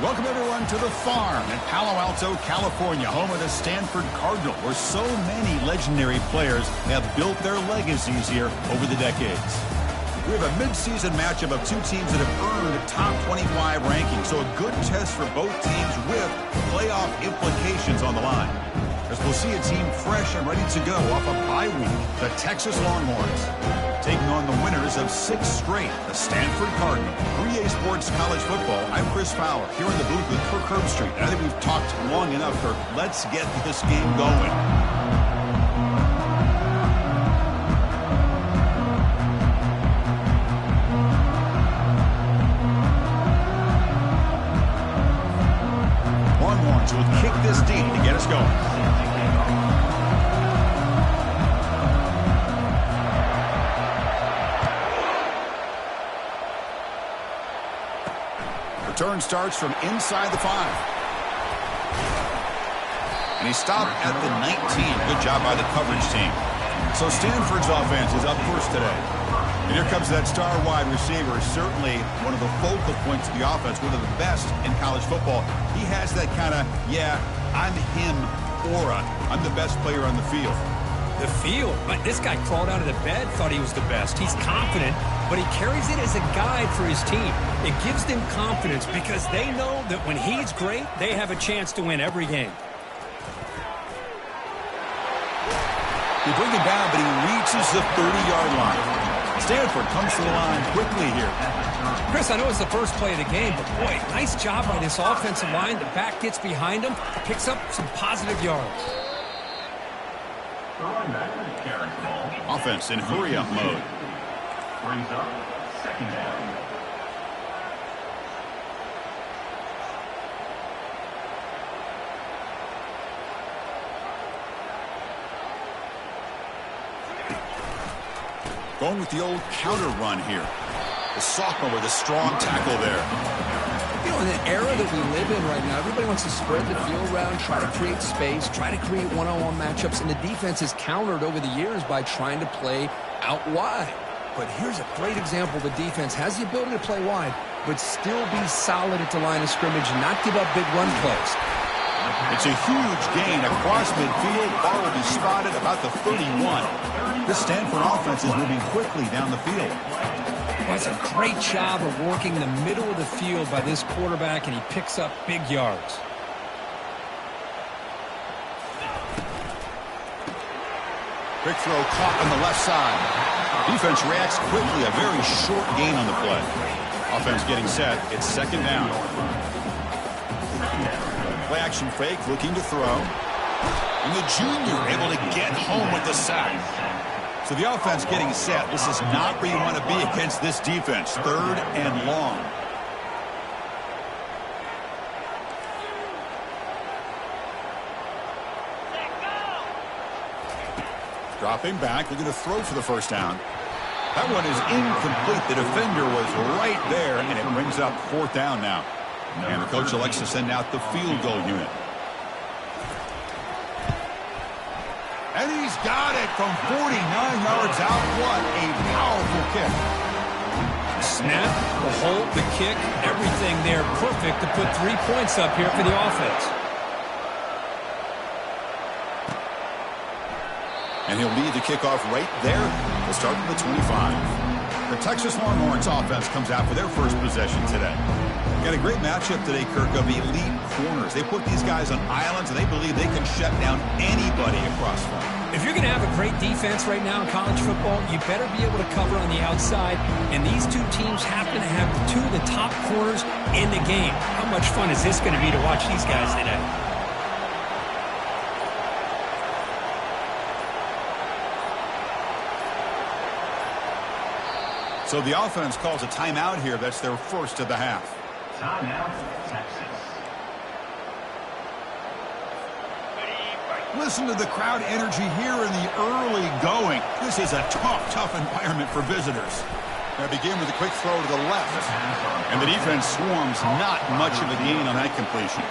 Welcome, everyone, to the farm in Palo Alto, California, home of the Stanford Cardinal, where so many legendary players have built their legacies here over the decades. We have a midseason matchup of two teams that have earned top 25 rankings, so a good test for both teams with playoff implications on the line. As we'll see a team fresh and ready to go off a bye week, the Texas Longhorns, taking on the winners of 6 straight, the Stanford Cardinal. 3A Sports College Football, I'm Chris Fowler, here in the booth with Kirk Herbstreit. I think we've talked long enough, Kirk. Let's get this game going. Longhorns will kick this deep to get us going. Return starts from inside the 5. And he stopped at the 19. Good job by the coverage team. So Stanford's offense is up first today. And here comes that star wide receiver, certainly one of the focal points of the offense, one of the best in college football. He has that kind of, yeah, I'm him aura. I'm the best player on the field. The field? This guy crawled out of the bed, thought he was the best. He's confident, but he carries it as a guide for his team. It gives them confidence because they know that when he's great, they have a chance to win every game. They bring him down, but he reaches the 30-yard line. Stanford comes to the line quickly here. Chris, I know it's the first play of the game, but boy, nice job by this offensive line. The back gets behind him, picks up some positive yards. Offense in hurry-up mode. Brings up second down. Going with the old counter run here. The sophomore with a strong tackle there. You know, in the era that we live in right now, everybody wants to spread the field around, try to create space, try to create one-on-one matchups, and the defense has countered over the years by trying to play out wide. But here's a great example. The defense has the ability to play wide, but still be solid at the line of scrimmage and not give up big run plays. It's a huge gain across midfield. Ball will be spotted about the 31. This Stanford offense is moving quickly down the field. Well, it's a great job of working the middle of the field by this quarterback, and he picks up big yards. Quick throw caught on the left side. Defense reacts quickly. A very short gain on the play. Offense getting set. It's second down. Play action fake, looking to throw. And the junior able to get home with the sack. So the offense getting set. This is not where you want to be against this defense. Third and long. Dropping back, looking to throw for the first down. That one is incomplete. The defender was right there, and it brings up fourth down now. And the coach elects to send out the field goal unit. And he's got it from 49 yards out. What a powerful kick. Snap, the hold, the kick, everything there perfect to put 3 points up here for the offense. And he'll lead the kickoff right there. We'll start from the 25. The Texas Longhorns offense comes out for their first possession today. Got a great matchup today, Kirk, of elite corners. They put these guys on islands, and they believe they can shut down anybody across front. If you're going to have a great defense right now in college football, you better be able to cover on the outside. And these two teams happen to have 2 of the top corners in the game. How much fun is this going to be to watch these guys today? So the offense calls a timeout here. That's their first of the half. Timeout, Texas. Listen to the crowd energy here in the early going. This is a tough environment for visitors. They begin with a quick throw to the left. And the defense swarms. Not much of a gain on that completion.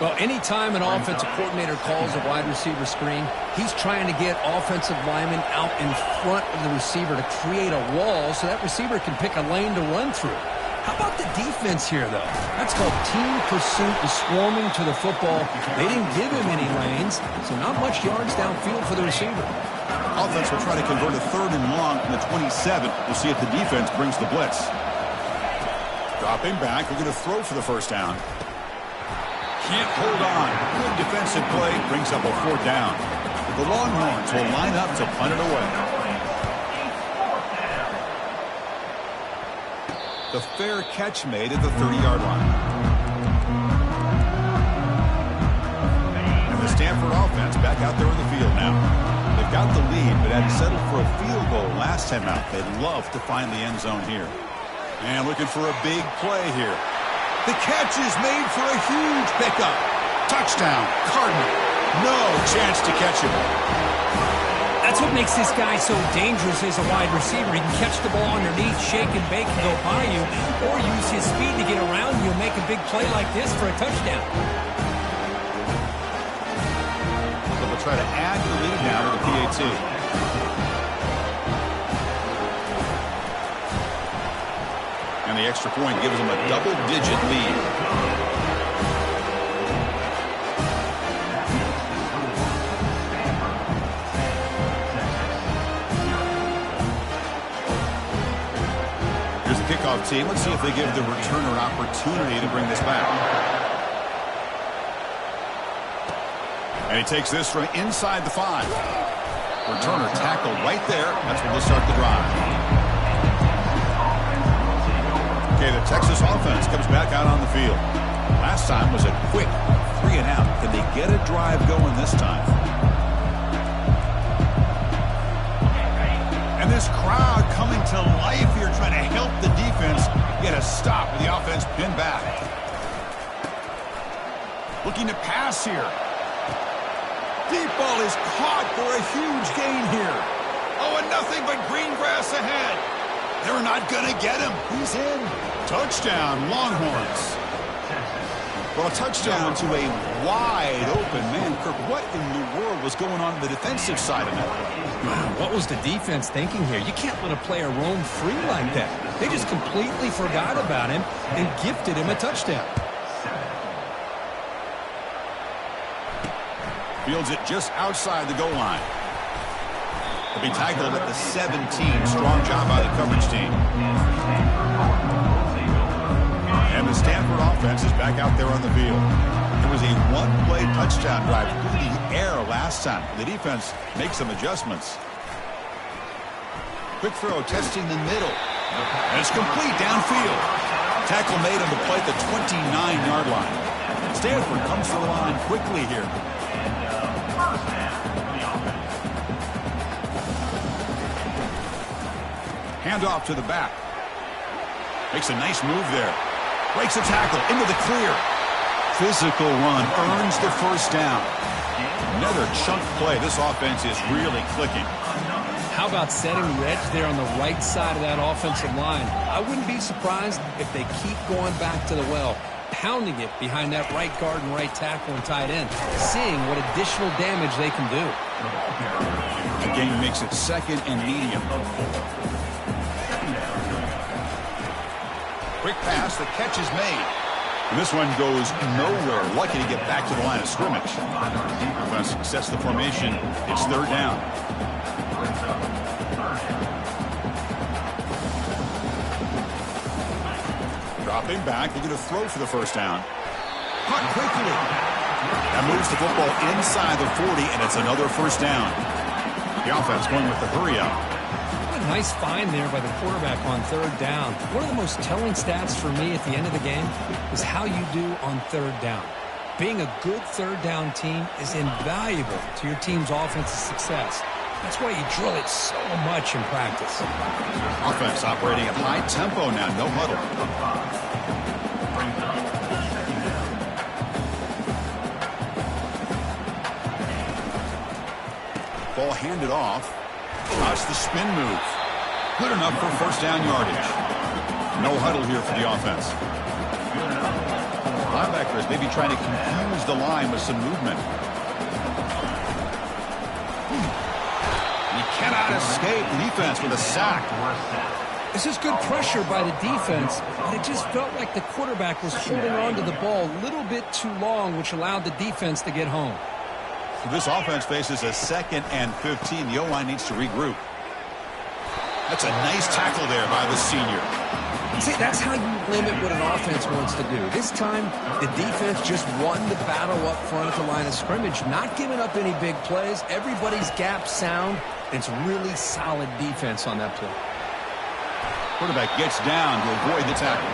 Well, anytime an offensive coordinator calls a wide receiver screen, he's trying to get offensive linemen out in front of the receiver to create a wall so that receiver can pick a lane to run through. How about the defense here, though? That's called team pursuit and swarming to the football. They didn't give him any lanes, so not much yards downfield for the receiver. Offense will try to convert a 3rd and long from the 27. We'll see if the defense brings the blitz. Dropping back, we're going to throw for the first down. Can't hold on. Good defensive play brings up a 4th down. The Longhorns will line up to punt it away. The fair catch made at the 30-yard line. And the Stanford offense back out there in the field now. They've got the lead, but had settled for a field goal last time out. They'd love to find the end zone here. And looking for a big play here. The catch is made for a huge pickup. Touchdown, Cardinal. No chance to catch him. That's what makes this guy so dangerous as a wide receiver. He can catch the ball underneath, shake and bake, and go by you, or use his speed to get around you and make a big play like this for a touchdown. So we'll try to add the lead now to the PAT. And the extra point gives them a double-digit lead. Kickoff team. Let's see if they give the returner an opportunity to bring this back. And he takes this from inside the 5. Returner tackled right there. That's where they'll start the drive. Okay, the Texas offense comes back out on the field. Last time was a quick 3 and out. Can they get a drive going this time? And this crowd coming to life here, trying to help the defense get a stop with the offense pinned back. Looking to pass here. Deep ball is caught for a huge gain here. Oh, and nothing but green grass ahead. They're not going to get him. He's in. Touchdown, Longhorns. Well, a touchdown to a wide open man. Kirk, what in the world was going on the defensive side of that? What was the defense thinking here? You can't let a player roam free like that. They just completely forgot about him and gifted him a touchdown. Fields it just outside the goal line. He'll be tackled at the 17. Strong job by the coverage team. And the Stanford offense is back out there on the field. It was a one-play touchdown drive through the air last time. The defense makes some adjustments. Quick throw, testing the middle. And it's complete downfield. Tackle made on the play at the 29-yard line. Stanford comes to the line quickly here. Handoff to the back. Makes a nice move there. Breaks a tackle into the clear. Physical run earns the first down. Another chunk play. This offense is really clicking. How about setting the edge there on the right side of that offensive line? I wouldn't be surprised if they keep going back to the well, pounding it behind that right guard and right tackle and tight end, seeing what additional damage they can do. The game makes it 2nd and medium. Quick pass, the catch is made. And this one goes nowhere. Lucky to get back to the line of scrimmage. Offense sets the formation. It's 3rd down. Dropping back, they're going to throw for the first down. Caught quickly. That moves the football inside the 40, and it's another first down. The offense going with the hurry up. What a nice find there by the quarterback on 3rd down. One of the most telling stats for me at the end of the game is how you do on 3rd down. Being a good 3rd down team is invaluable to your team's offensive success. That's why you drill it so much in practice. Offense operating at high tempo now, no huddle. Ball handed off. Watch the spin move. Good enough for first down yardage. No huddle here for the offense. Linebackers maybe trying to confuse the line with some movement. He cannot escape the defense with a sack. This is good pressure by the defense, but it just felt like the quarterback was holding on to the ball a little bit too long, which allowed the defense to get home. So this offense faces a 2nd and 15. The O-line needs to regroup. That's a nice tackle there by the senior. See, that's how you limit what an offense wants to do. This time, the defense just won the battle up front at the line of scrimmage, not giving up any big plays. Everybody's gap sound, and it's really solid defense on that play. Quarterback gets down to avoid the tackle.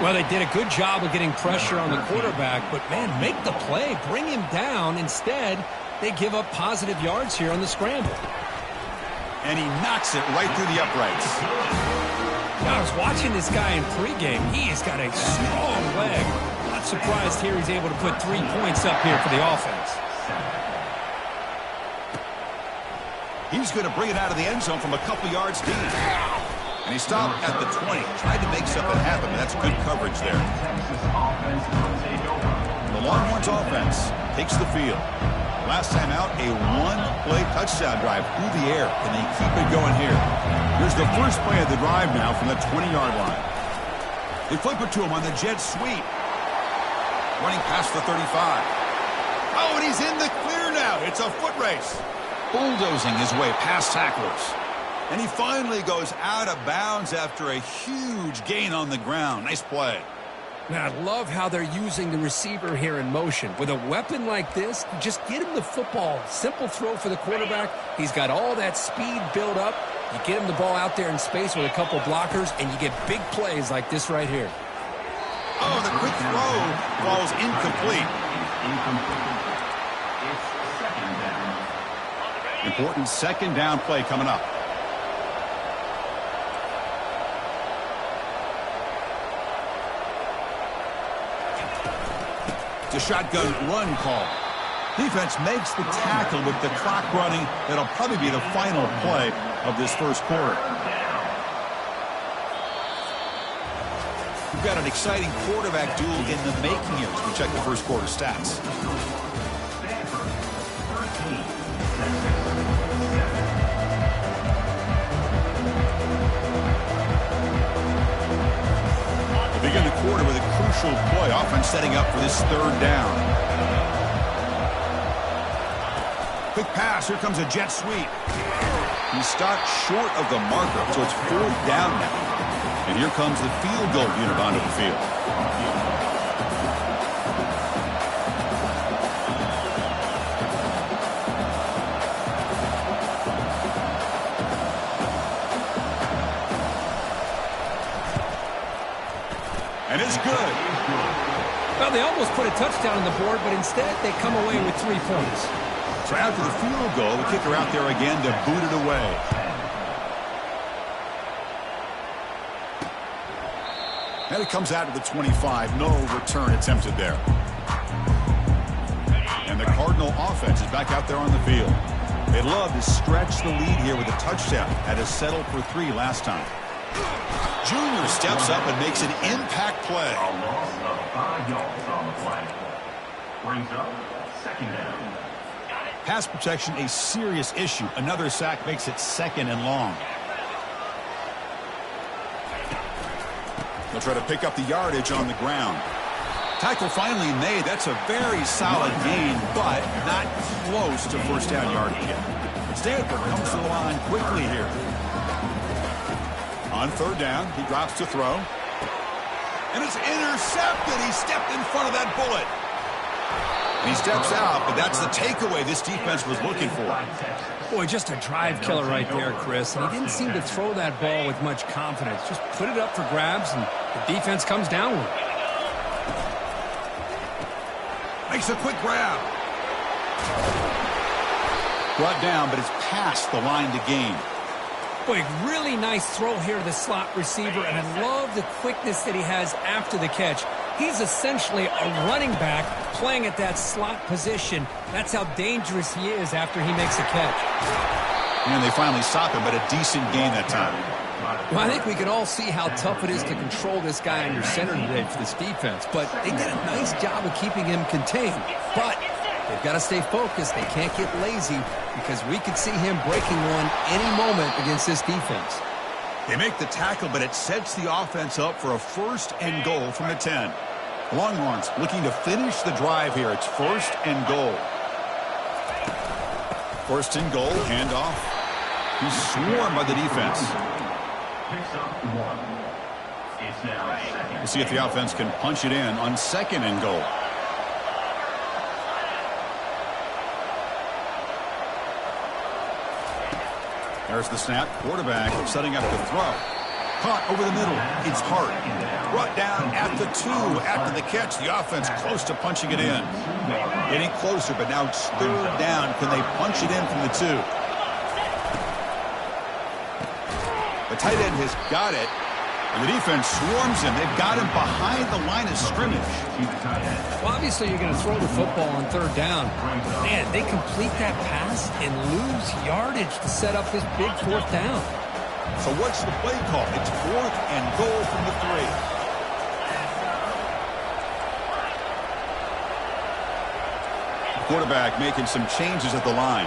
Well, they did a good job of getting pressure on the quarterback, but, man, make the play. Bring him down. Instead, they give up positive yards here on the scramble. And he knocks it right through the uprights. I was watching this guy in pregame. He's got a strong leg. Not surprised here he's able to put 3 points up here for the offense. He's going to bring it out of the end zone from a couple yards deep. And he stopped at the 20. Tried to make something happen, but that's good coverage there. The Longhorns offense takes the field. Last time out, a one-play touchdown drive through the air. Can they keep it going here? Here's the first play of the drive now from the 20-yard line. They flip it to him on the jet sweep. Running past the 35. Oh, and he's in the clear now. It's a foot race. Bulldozing his way past tacklers. And he finally goes out of bounds after a huge gain on the ground. Nice play. Man, I love how they're using the receiver here in motion. With a weapon like this, just get him the football. Simple throw for the quarterback. He's got all that speed built up. You get him the ball out there in space with a couple blockers, and you get big plays like this right here. Oh, the quick throw falls incomplete. Important 2nd down play coming up. It's a shotgun run call. Defense makes the tackle with the clock running. That'll probably be the final play of this first quarter. We've got an exciting quarterback duel in the making here as we check the first quarter stats. They begin the quarter with a crucial play. Offense setting up for this 3rd down. Quick pass. Here comes a jet sweep. He stopped short of the marker, so it's 4th down now. And here comes the field goal unit onto the field. And it's good. Well, they almost put a touchdown on the board, but instead they come away with 3 points. So after the field goal, the kicker out there again to boot it away. And it comes out to the 25. No return attempted there. And the Cardinal offense is back out there on the field. They'd love to stretch the lead here with a touchdown. Had to settle for 3 last time. Junior steps up and makes an impact play. A loss of 5 yards on the play. Brings up 2nd down. Pass protection, a serious issue. Another sack makes it 2nd and long. They'll try to pick up the yardage on the ground. Tackle finally made. That's a very solid gain, but not close to first down yardage yet. Stanford comes to the line quickly here. On 3rd down, he drops to throw. And it's intercepted. He stepped in front of that bullet. And he steps out, but that's the takeaway this defense was looking for. Boy, just a drive killer right there, Chris. And he didn't seem to throw that ball with much confidence. Just put it up for grabs, and the defense comes down with it. Makes a quick grab. Brought down, but it's past the line to gain. Boy, really nice throw here to the slot receiver, and I love the quickness that he has after the catch. He's essentially a running back playing at that slot position. That's how dangerous he is after he makes a catch. And they finally stop him, but a decent gain that time. Well, I think we can all see how tough it is to control this guy under center today for this defense. But they did a nice job of keeping him contained. But they've got to stay focused. They can't get lazy because we could see him breaking one any moment against this defense. They make the tackle, but it sets the offense up for a 1st and goal from the 10. Longhorns looking to finish the drive here. It's 1st and goal. 1st and goal, handoff. He's swarmed by the defense. Picks up 1. It's now 2nd. We'll see if the offense can punch it in on 2nd and goal. There's the snap. Quarterback setting up to throw. Caught over the middle. It's Hart. Brought down at the 2 after the catch. The offense close to punching it in. Getting closer, but now it's 3rd down. Can they punch it in from the 2? The tight end has got it. And the defense swarms him. They've got him behind the line of scrimmage. Well, obviously, you're going to throw the football on 3rd down. Man, they complete that pass and lose yardage to set up this big 4th down. So what's the play call? It's 4th and goal from the 3. Quarterback making some changes at the line.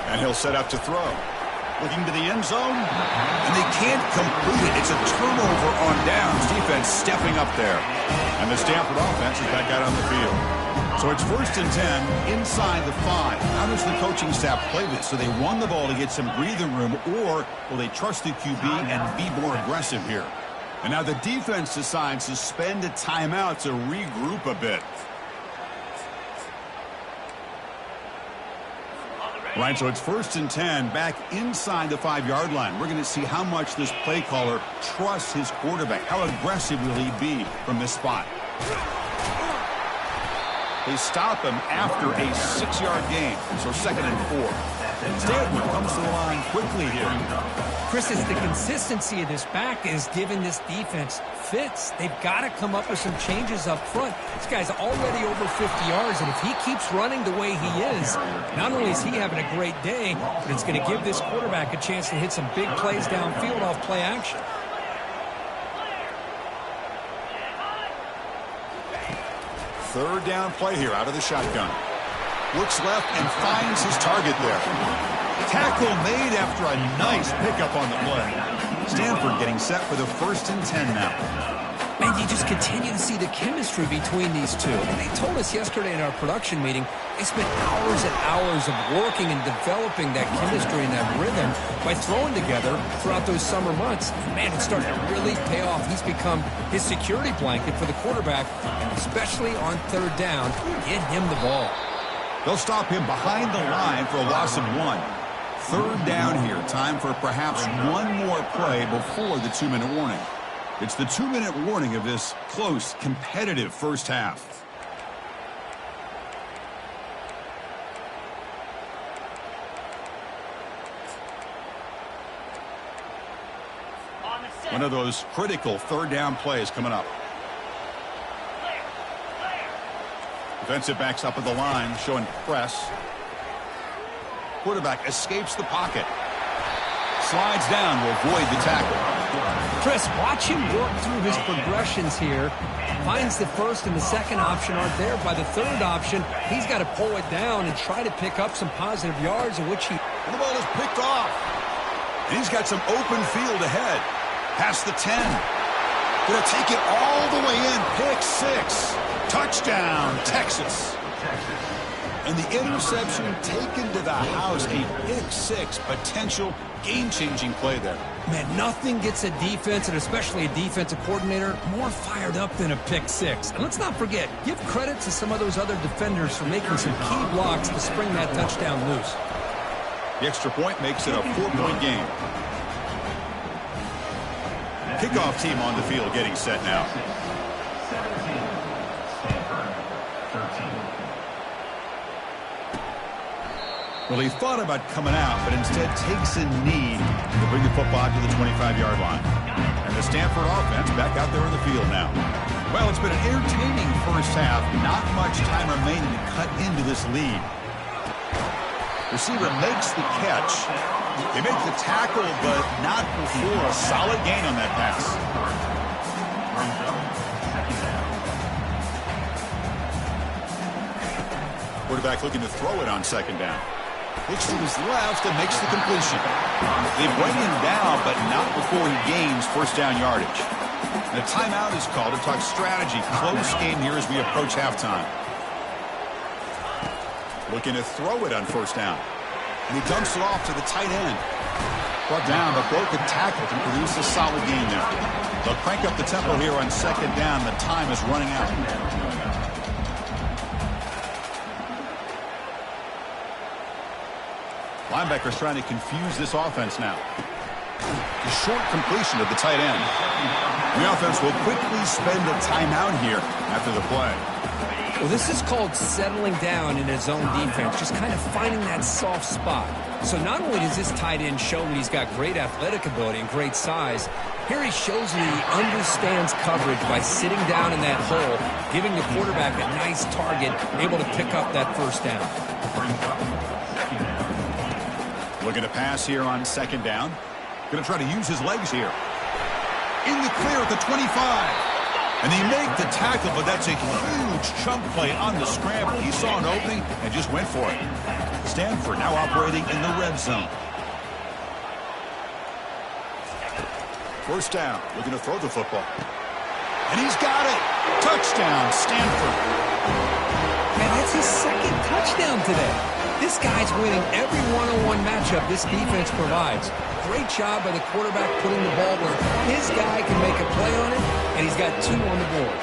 And he'll set up to throw. Looking to the end zone. And they can't complete it. It's a turnover on downs. Defense stepping up there. And the Stanford offense is back out on the field. So it's 1st and 10 inside the 5. How does the coaching staff play this? Do they run the ball to get some breathing room, or will they trust the QB and be more aggressive here? And now the defense decides to spend a timeout to regroup a bit. Right, so it's 1st and 10 back inside the 5-yard line. We're going to see how much this play caller trusts his quarterback. How aggressive will he be from this spot? They stop him after a 6-yard gain, so 2nd and 4. Stanford comes to the line quickly here. Chris, it's the consistency of this back is giving this defense fits. They've got to come up with some changes up front. This guy's already over 50 yards, and if he keeps running the way he is, not only is he having a great day, but it's going to give this quarterback a chance to hit some big plays downfield off play action. Third down play here out of the shotgun. Looks left and finds his target there. Tackle made after a nice pickup on the play. Stanford getting set for the 1st and 10 now. Man, you just continue to see the chemistry between these two. And they told us yesterday in our production meeting, they spent hours and hours of working and developing that chemistry and that rhythm by throwing together throughout those summer months. Man, it's starting to really pay off. He's become his security blanket for the quarterback, and especially on 3rd down, get him the ball. They'll stop him behind the line for a loss of 1. 3rd down here. Time for perhaps one more play before the 2-minute warning. It's the 2-minute warning of this close, competitive first half. One of those critical 3rd down plays coming up. Defensive backs up at the line, showing press. Quarterback escapes the pocket. Slides down to avoid the tackle. Chris, watch him work through his progressions here. Finds the 1st and the 2nd option aren't there. By the 3rd option, he's got to pull it down and try to pick up some positive yards, in which he... And the ball is picked off. And he's got some open field ahead. Past the 10. Going to take it all the way in. Pick 6. Touchdown, Texas. And the interception taken to the house. A pick 6 potential game-changing play there. Man, nothing gets a defense, and especially a defensive coordinator, more fired up than a pick 6. And let's not forget, give credit to some of those other defenders for making some key blocks to spring that touchdown loose. The extra point makes it a 4-point game. Kickoff team on the field getting set now. 17. Stanford 13. Well, he thought about coming out, but instead takes a knee to bring the football to the 25-yard line. And the Stanford offense back out there on the field now. Well, it's been an entertaining first half. Not much time remaining to cut into this lead. Receiver makes the catch. They make the tackle, but not before a solid gain on that pass. Quarterback looking to throw it on second down. Looks to his left and makes the completion. They bring him down, but not before he gains first down yardage. And a timeout is called to talk strategy. Close game here as we approach halftime. Looking to throw it on first down. And he dumps it off to the tight end. Brought down, but broke a tackle to produce a solid gain there. They'll crank up the tempo here on second down. The time is running out. Linebackers trying to confuse this offense now. The short completion of the tight end. The offense will quickly spend a timeout here after the play. Well, this is called settling down in his own defense, just kind of finding that soft spot. So not only does this tight end show that he's got great athletic ability and great size, here he shows that he understands coverage by sitting down in that hole, giving the quarterback a nice target, able to pick up that first down. Looking to pass here on second down. Going to try to use his legs here. In the clear at the 25. And they make the tackle, but that's a huge chunk play on the scramble. He saw an opening and just went for it. Stanford now operating in the red zone. First down, looking to throw the football. And he's got it. Touchdown, Stanford. Man, that's his second touchdown today. This guy's winning every one-on-one matchup this defense provides. Great job by the quarterback putting the ball where his guy can make a play on it, and he's got 2 on the board.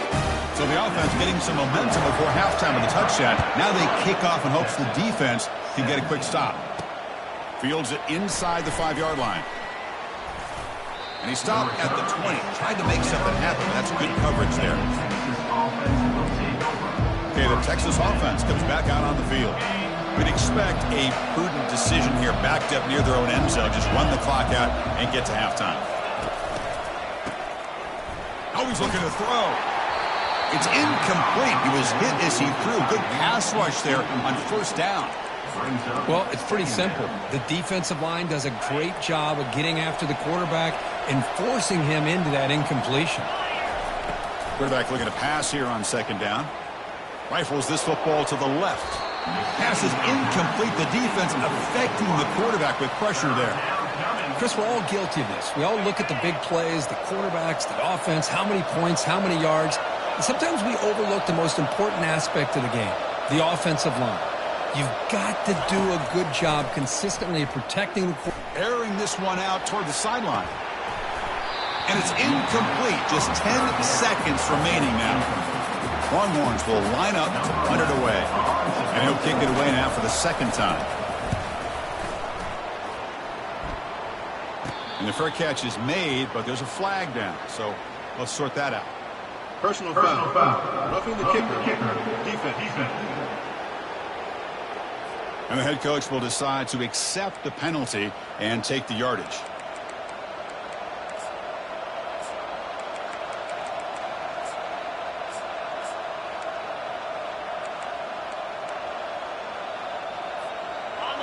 So the offense getting some momentum before halftime with a touchdown. Now they kick off in hopes the defense can get a quick stop. Fields it inside the 5-yard line. And he stopped at the 20. Tried to make something happen. That's good coverage there. Okay, the Texas offense comes back out on the field. We'd expect a prudent decision here, backed up near their own end zone. Just run the clock out and get to halftime. Now he's looking to throw. It's incomplete. He was hit as he threw. Good pass rush there on first down. Well, it's pretty simple. The defensive line does a great job of getting after the quarterback and forcing him into that incompletion. Quarterback looking to pass here on second down. Rifles this football to the left. Pass is incomplete. The defense affecting the quarterback with pressure there. Chris, we're all guilty of this. We all look at the big plays, the quarterbacks, the offense, how many points, how many yards. And sometimes we overlook the most important aspect of the game, the offensive line. You've got to do a good job consistently protecting the quarterback. Airing this one out toward the sideline. And it's incomplete. Just 10 seconds remaining now. Longhorns will line up to punt it away. And he'll kick it away now for the second time. And the fair catch is made, but there's a flag down. So let's sort that out. Personal foul. Roughing the kicker. Defense. And the head coach will decide to accept the penalty and take the yardage.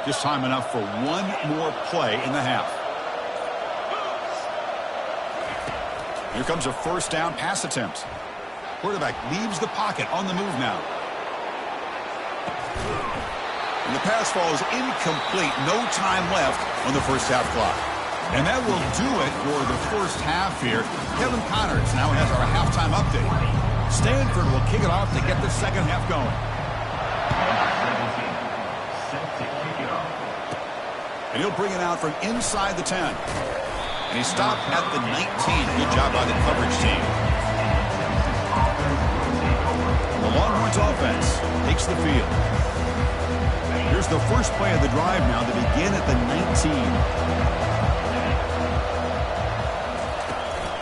Just time enough for one more play in the half. Here comes a first down pass attempt. Quarterback leaves the pocket on the move now. And the pass fall is incomplete. No time left on the first half clock. And that will do it for the first half here. Kevin Connors now has our halftime update. Stanford will kick it off to get the second half going. And he'll bring it out from inside the 10. And he stopped at the 19. Good job by the coverage team. The Longhorns offense takes the field. Here's the first play of the drive now to begin at the 19.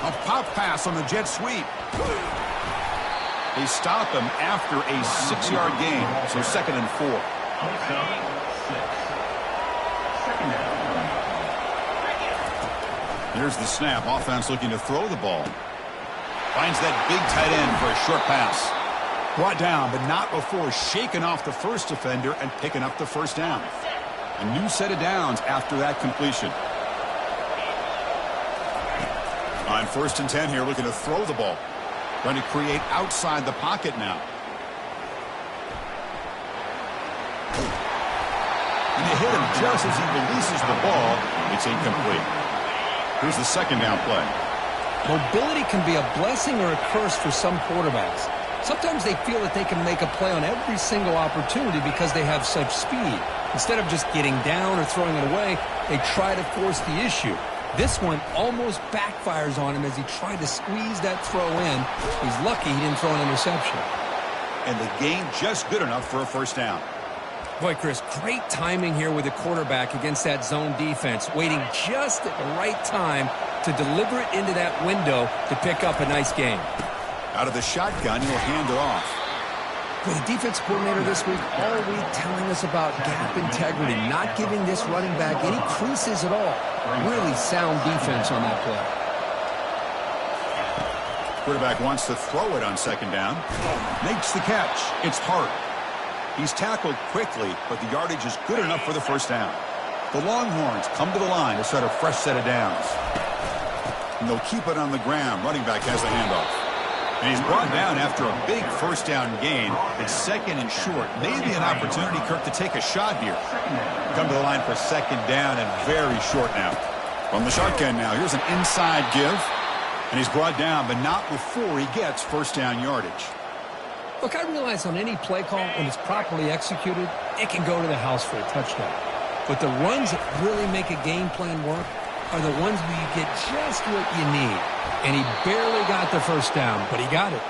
A pop pass on the jet sweep. They stop him after a 6-yard gain. So 2nd and 4. Here's the snap. Offense looking to throw the ball. Finds that big tight end for a short pass. Brought down, but not before shaking off the first defender and picking up the first down. A new set of downs after that completion. On 1st and 10 here, looking to throw the ball. Trying to create outside the pocket now. And you hit him just as he releases the ball. It's incomplete. Here's the second down play. Mobility can be a blessing or a curse for some quarterbacks. Sometimes they feel that they can make a play on every single opportunity because they have such speed. Instead of just getting down or throwing it away, they try to force the issue. This one almost backfires on him as he tried to squeeze that throw in. He's lucky he didn't throw an interception. And the gain just good enough for a first down. Boy, Chris, great timing here with the quarterback against that zone defense, waiting just at the right time to deliver it into that window to pick up a nice gain. Out of the shotgun, he'll hand it off. Well, the defense coordinator this week all week telling us about gap integrity, not giving this running back any creases at all. Really sound defense on that play. Quarterback wants to throw it on second down. Makes the catch. It's Hart. He's tackled quickly, but the yardage is good enough for the first down. The Longhorns come to the line to start a fresh set of downs. And they'll keep it on the ground. Running back has the handoff. And he's brought down after a big first down gain. It's second and short. Maybe an opportunity, Kirk, to take a shot here. Come to the line for second down and very short now. From the shotgun now, here's an inside give. And he's brought down, but not before he gets first down yardage. Look, I realize on any play call, when it's properly executed, it can go to the house for a touchdown. But the runs that really make a game plan work are the ones where you get just what you need. And he barely got the first down, but he got it.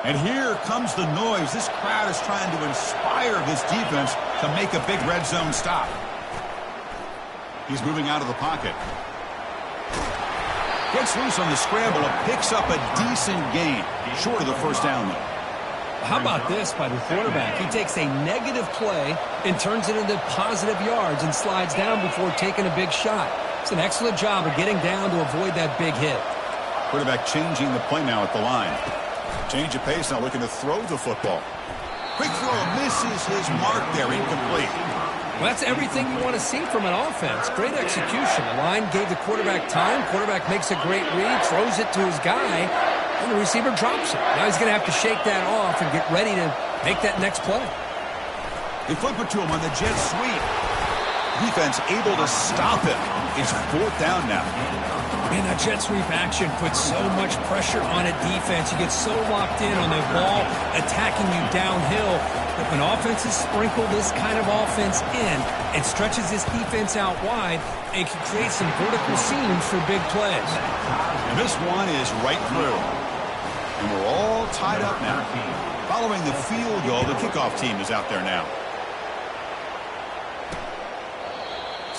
And here comes the noise. This crowd is trying to inspire this defense to make a big red zone stop. He's moving out of the pocket. Gets loose on the scramble and picks up a decent gain. Short of the first down, though. How about this by the quarterback? He takes a negative play and turns it into positive yards and slides down before taking a big shot. It's an excellent job of getting down to avoid that big hit. Quarterback changing the play now at the line. Change of pace, now looking to throw the football. Quick throw, misses his mark there, incomplete. Well, that's everything you want to see from an offense. Great execution. The line gave the quarterback time. Quarterback makes a great read, throws it to his guy, and the receiver drops it. Now he's going to have to shake that off and get ready to make that next play. They flip it to him on the jet sweep. Defense able to stop him. It's fourth down now. Man, that jet sweep action puts so much pressure on a defense. You get so locked in on the ball attacking you downhill. But when offenses sprinkle this kind of offense in, it stretches this defense out wide and can create some vertical seams for big plays. And this one is right through. And we're all tied up now. Following the field goal, the kickoff team is out there now.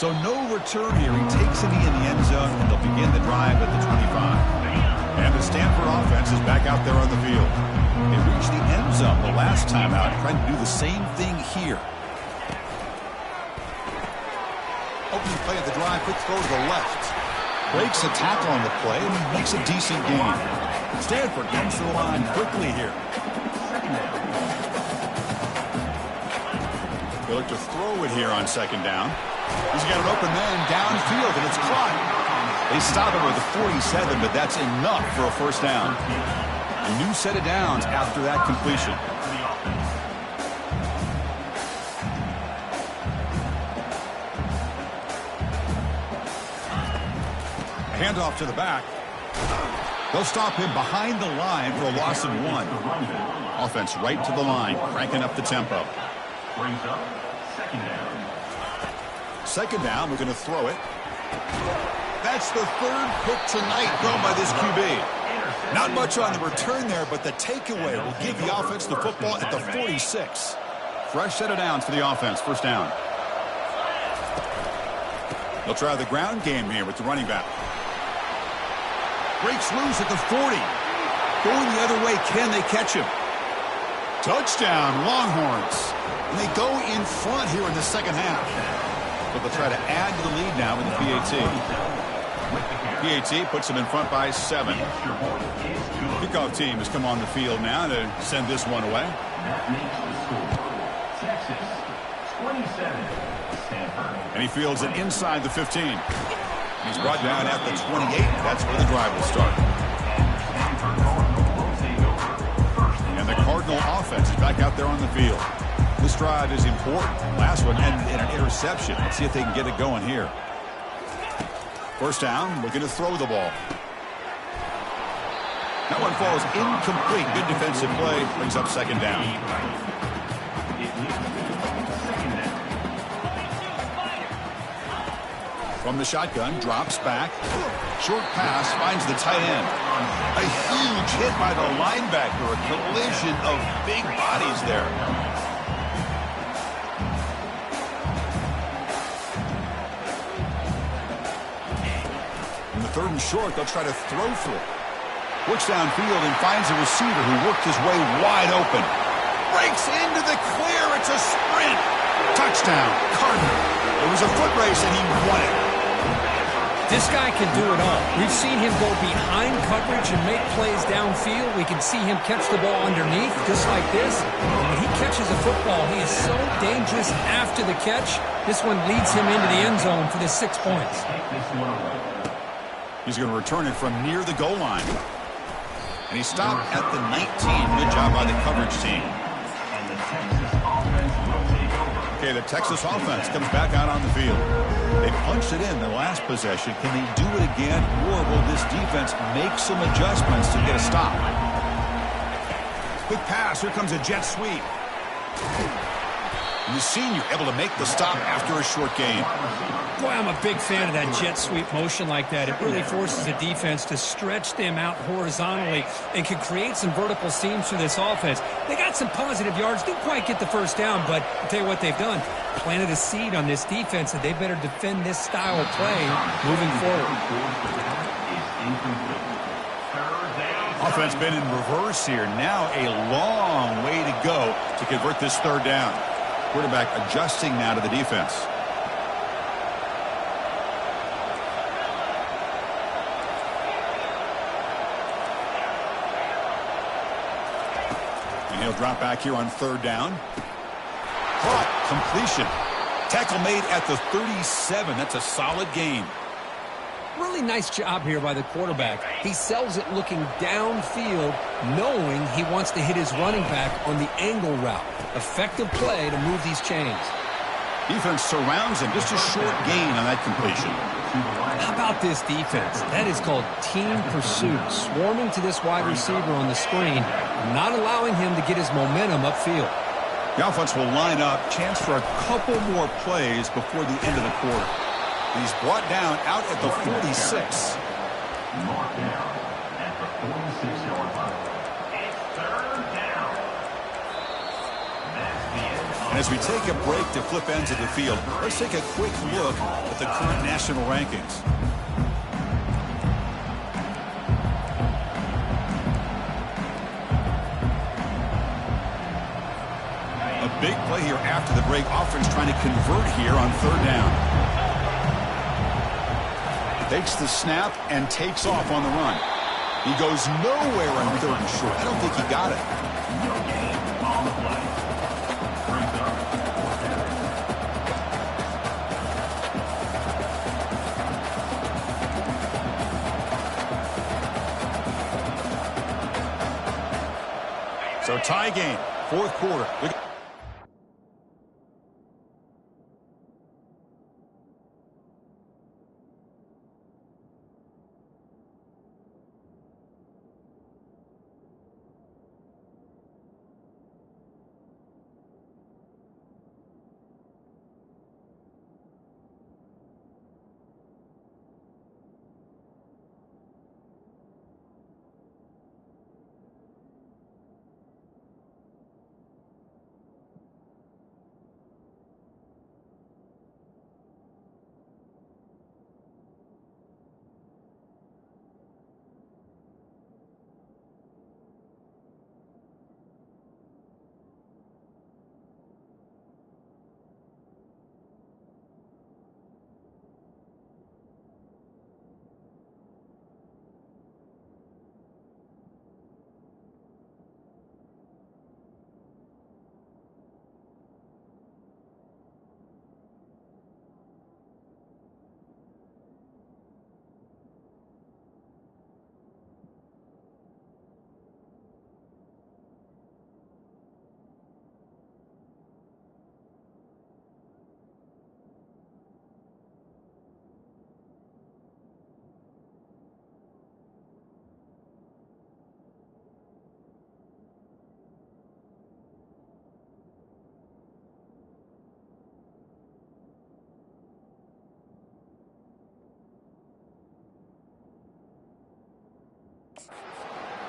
So no return here. He takes a knee in the end zone, and they'll begin the drive at the 25. And the Stanford offense is back out there on the field. They reached the end zone the last time out, trying to do the same thing here. Opening play of the drive, quick throw to the left. Breaks a tackle on the play, and makes a decent gain. Stanford comes to the line quickly here. They look to throw it here on second down. He's got an open man downfield, and it's caught. They stop him with the 47, but that's enough for a first down. A new set of downs after that completion. A handoff to the back. They'll stop him behind the line for a loss of 1. Offense right to the line, cranking up the tempo. Brings up second down. Second down, we're going to throw it. That's the third pick tonight thrown by this QB. Not much on the return there, but the takeaway will give the offense the football at the 46. Fresh set of downs for the offense, first down. They'll try the ground game here with the running back. Breaks loose at the 40. Going the other way, can they catch him? Touchdown, Longhorns. And they go in front here in the second half. But they'll try to add to the lead now with the PAT. PAT puts them in front by 7. Kickoff team has come on the field now to send this one away. Texas 27, Stanford. And he fields it inside the 15. He's brought down at the 28. That's where the drive will start. the Cardinal offense is back out there on the field. This drive is important. Last one ended in an interception. Let's see if they can get it going here. First down, looking to throw the ball. That one falls incomplete. Good defensive play. Brings up second down. From the shotgun, drops back. Short pass, finds the tight end. A huge hit by the linebacker. A collision of big bodies there. In the third and short, they'll try to throw for it. Looks downfield and finds a receiver who worked his way wide open. Breaks into the clear. It's a sprint. Touchdown, Cardinal. It was a foot race and he won it. This guy can do it all. We've seen him go behind coverage and make plays downfield. We can see him catch the ball underneath, just like this. And when he catches a football, he is so dangerous after the catch. This one leads him into the end zone for the 6 points. He's going to return it from near the goal line. And he stopped at the 19. Good job by the coverage team. Okay, the Texas offense comes back out on the field. They punched it in the last possession. Can they do it again, or will this defense make some adjustments to get a stop? Quick pass. Here comes a jet sweep. And the senior able to make the stop after a short gain. Boy, I'm a big fan of that jet sweep motion like that. It really forces the defense to stretch them out horizontally and can create some vertical seams for this offense. They got some positive yards. Didn't quite get the first down, but I'll tell you what they've done. Planted a seed on this defense that they better defend this style of play moving forward. Offense been in reverse here. Now a long way to go to convert this third down. Quarterback adjusting now to the defense. And he'll drop back here on third down. Caught. Completion. Tackle made at the 37. That's a solid gain. Really nice job here by the quarterback. He sells it looking downfield, knowing he wants to hit his running back on the angle route. Effective play to move these chains. Defense surrounds him. Just a short gain on that completion. How about this defense? That is called team pursuit. Swarming to this wide receiver on the screen, not allowing him to get his momentum upfield. The offense will line up. Chance for a couple more plays before the end of the quarter. He's brought down out at the 46. Marked down at the 46-yard line. It's third down. That's the end. And as we take a break to flip ends of the field, let's take a quick look at the current national rankings. A big play here after the break. Offense trying to convert here on third down. Takes the snap and takes off on the run. He goes nowhere on third and short. I don't think he got it. No gain on the play. Brings up So tie game, fourth quarter.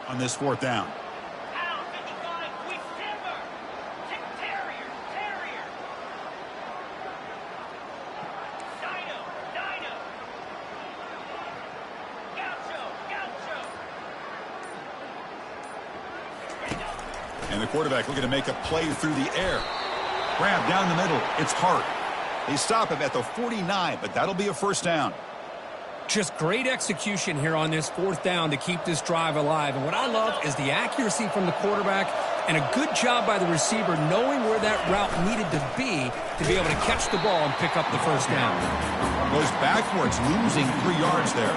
On this 4th down. And the quarterback looking to make a play through the air. Grab down the middle. It's Hart. They stop him at the 49, but that'll be a 1st down. Just great execution here on this 4th down to keep this drive alive. And what I love is the accuracy from the quarterback and a good job by the receiver knowing where that route needed to be able to catch the ball and pick up the 1st down. Goes backwards, losing 3 yards there.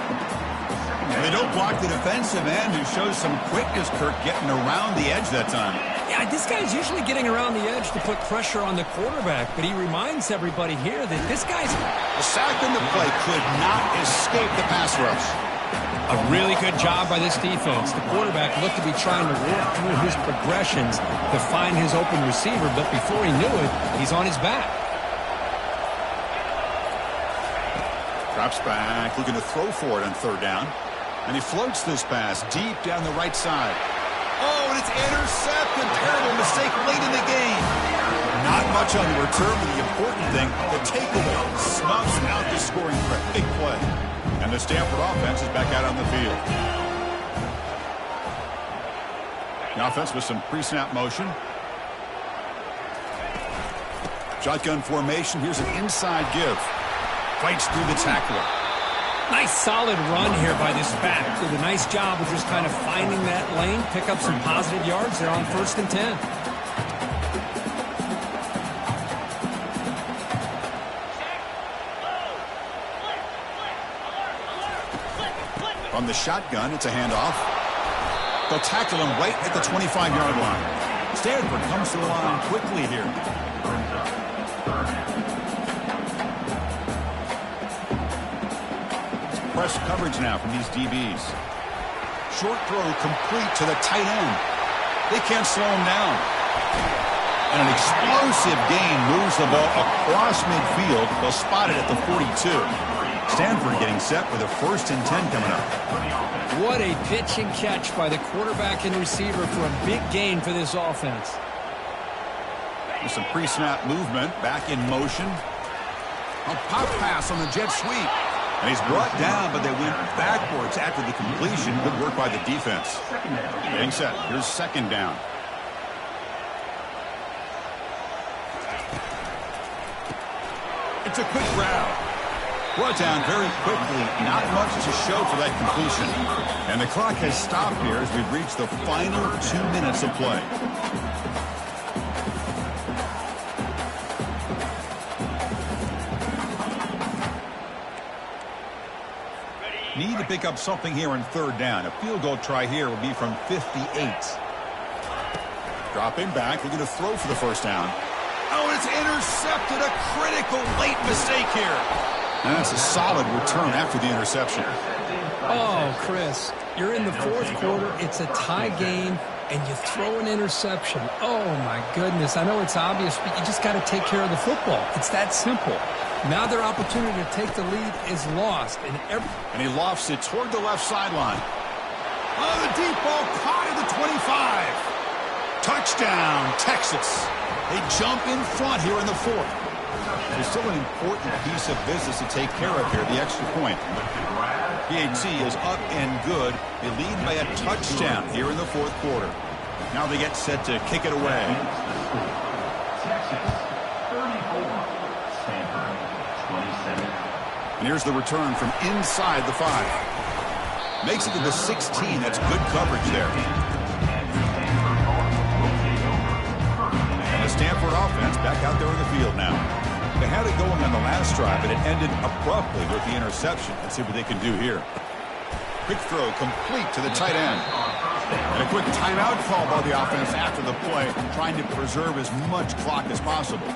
And they don't block the defensive end, who shows some quickness, Kirk, getting around the edge that time. Yeah, this guy's usually getting around the edge to put pressure on the quarterback, but he reminds everybody here that this guy's... The sack in the play could not escape the pass rush. A really good job by this defense. The quarterback looked to be trying to work through his progressions to find his open receiver, but before he knew it, he's on his back. Drops back, looking to throw for it on 3rd down. And he floats this pass deep down the right side. Oh, and it's intercepted. Terrible mistake late in the game. Not much on the return, but the important thing, the takeaway. Snuffs out the scoring threat. Big play. And the Stanford offense is back out on the field. The offense with some pre-snap motion. Shotgun formation. Here's an inside give. Fights through the tackler. Nice solid run here by this back. Did a nice job of just kind of finding that lane, pick up some positive yards there on 1st and 10. From the shotgun, it's a handoff. They'll tackle him right at the 25-yard line. Stanford comes to the line quickly here. Press coverage now from these DBs. Short throw complete to the tight end. They can't slow him down. And an explosive gain moves the ball across midfield. They'll spot it at the 42. Stanford getting set with a 1st and 10 coming up. What a pitch and catch by the quarterback and receiver for a big gain for this offense. With some pre-snap movement, back in motion. A pop pass on the jet sweep. And he's brought down, but they went backwards after the completion. Good work by the defense. Getting set. Here's 2nd down. It's a quick route. Brought down very quickly. Not much to show for that completion. And the clock has stopped here as we've reached the final 2 minutes of play. Need to pick up something here in 3rd down. A field goal try here will be from 58. Dropping back, looking to throw for the 1st down. Oh, it's intercepted. A critical late mistake here. And that's a solid return after the interception. Oh, Chris, you're in the 4th quarter. It's a tie game, and you throw an interception. Oh, my goodness. I know it's obvious, but you just got to take care of the football. It's that simple. Now their opportunity to take the lead is lost. And he lofts it toward the left sideline. Oh, the deep ball caught at the 25. Touchdown, Texas. They jump in front here in the 4th. There's still an important piece of business to take care of here, the extra point. PAT is up and good. They lead by a touchdown here in the 4th quarter. Now they get set to kick it away. Texas, 34. Stanford, 27. And here's the return from inside the 5. Makes it to the 16. That's good coverage there. And the Stanford offense back out there in the field now. They had it going on the last drive, but it ended abruptly with the interception. Let's see what they can do here. Quick throw complete to the tight end. And a quick timeout call by the offense after the play, trying to preserve as much clock as possible.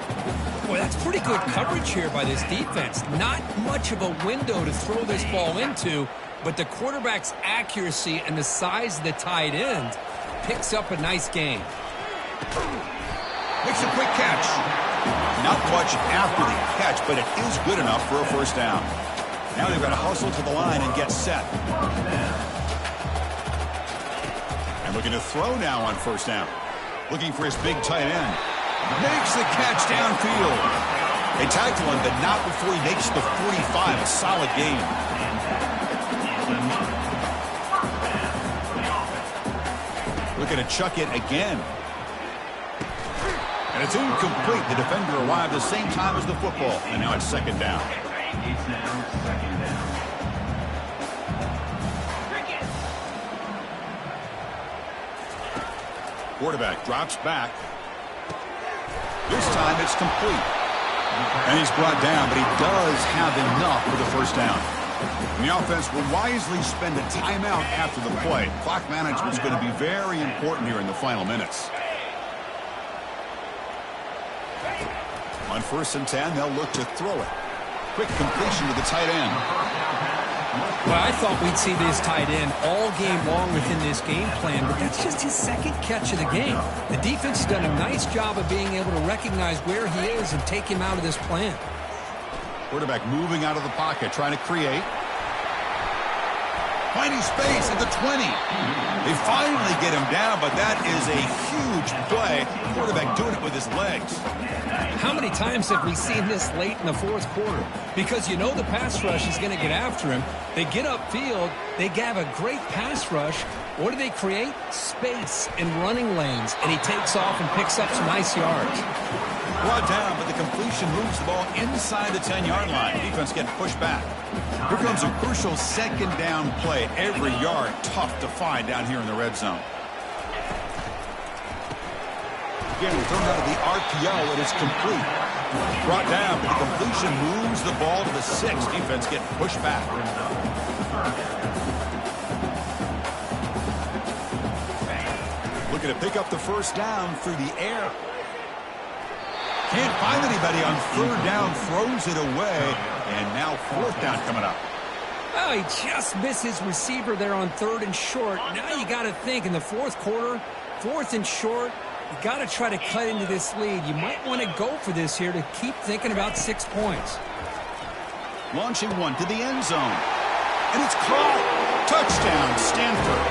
Boy, that's pretty good coverage here by this defense. Not much of a window to throw this ball into, but the quarterback's accuracy and the size of the tight end picks up a nice gain. Makes a quick catch. Not much after the catch, but it is good enough for a 1st down. Now they've got to hustle to the line and get set. And looking to throw now on first down. Looking for his big tight end. Makes the catch downfield. They tackle him, but not before he makes the 45. A solid game. Looking to chuck it again. And it's incomplete. The defender arrived the same time as the football. And now it's second down. It's now second down. Quarterback drops back. This time it's complete. And he's brought down, but he does have enough for the first down. And the offense will wisely spend a timeout after the play. Clock management is going to be very important here in the final minutes. On first and 10, they'll look to throw it. Quick completion to the tight end. Well, I thought we'd see this tight end all game long within this game plan, but that's just his second catch of the game. The defense has done a nice job of being able to recognize where he is and take him out of this plan. Quarterback moving out of the pocket, trying to create. Finding space at the 20. They finally get him down, but that is a huge play. Quarterback doing it with his legs. How many times have we seen this late in the fourth quarter? Because you know the pass rush is going to get after him. They get upfield. They have a great pass rush. What do they create? Space and running lanes. And he takes off and picks up some nice yards. Brought down, but the completion moves the ball inside the 10-yard line. Defense getting pushed back. Here comes a crucial second down play. Every yard tough to find down here in the red zone. Again, thrown out of the RPO, and it's complete. Brought down, but the completion moves the ball to the 6. Defense getting pushed back. Looking to pick up the first down through the air. Can't find anybody on third down, throws it away, and now fourth down coming up. Oh, he just missed his receiver there on third and short. Now you got to think in the fourth quarter, fourth and short, you got to try to cut into this lead. You might want to go for this here to keep thinking about 6 points. Launching one to the end zone. And it's caught. Touchdown, Stanford.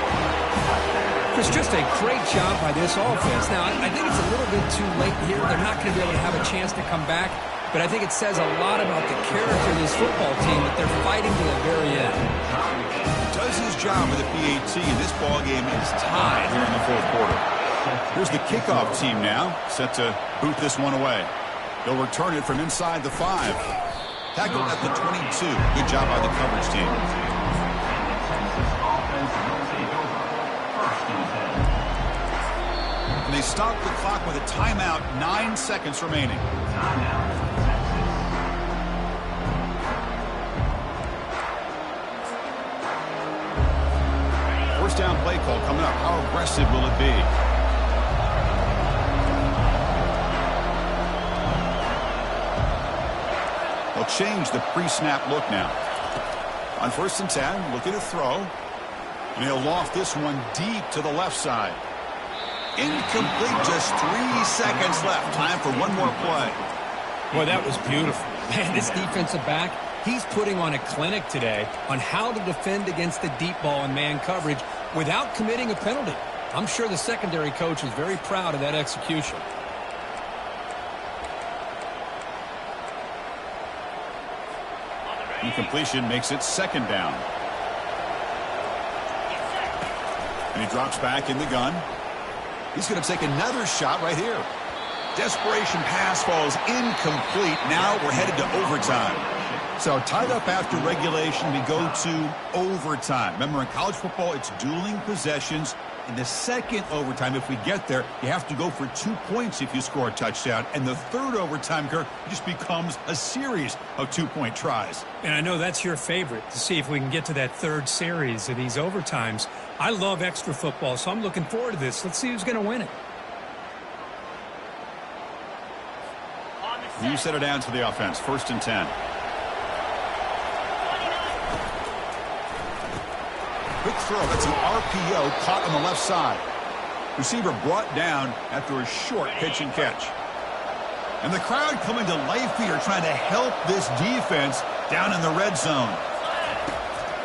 It's just a great job by this offense. Now, I think it's a little bit too late here. They're not going to be able to have a chance to come back. But I think it says a lot about the character of this football team that they're fighting to the very end. Does his job with the PAT, and this ball game is tied here in the fourth quarter. Here's the kickoff team now, set to boot this one away. They'll return it from inside the 5. Tackled at the 22. Good job by the coverage team. And they stop the clock with a timeout, 9 seconds remaining. First down play call coming up. How aggressive will it be? They'll change the pre-snap look now. On first and 10, looking to throw. And he'll loft this one deep to the left side. Incomplete, just 3 seconds left. Time for one more play. Boy, that was beautiful. Man, this defensive back, he's putting on a clinic today on how to defend against the deep ball and man coverage without committing a penalty. I'm sure the secondary coach is very proud of that execution. Incompletion makes it second down. And he drops back in the gun. He's going to take another shot right here. Desperation pass falls incomplete. Now we're headed to overtime. So tied up after regulation, we go to overtime. Remember, in college football, it's dueling possessions. In the second overtime, if we get there, you have to go for 2 points if you score a touchdown. And the third overtime, Kirk, just becomes a series of 2-point tries. And I know that's your favorite, to see if we can get to that third series of these overtimes. I love extra football, so I'm looking forward to this. Let's see who's going to win it. You set it down to the offense. First and 10. Quick throw. That's an RPO caught on the left side. Receiver brought down after a short pitch and catch. And the crowd coming to life here, trying to help this defense down in the red zone.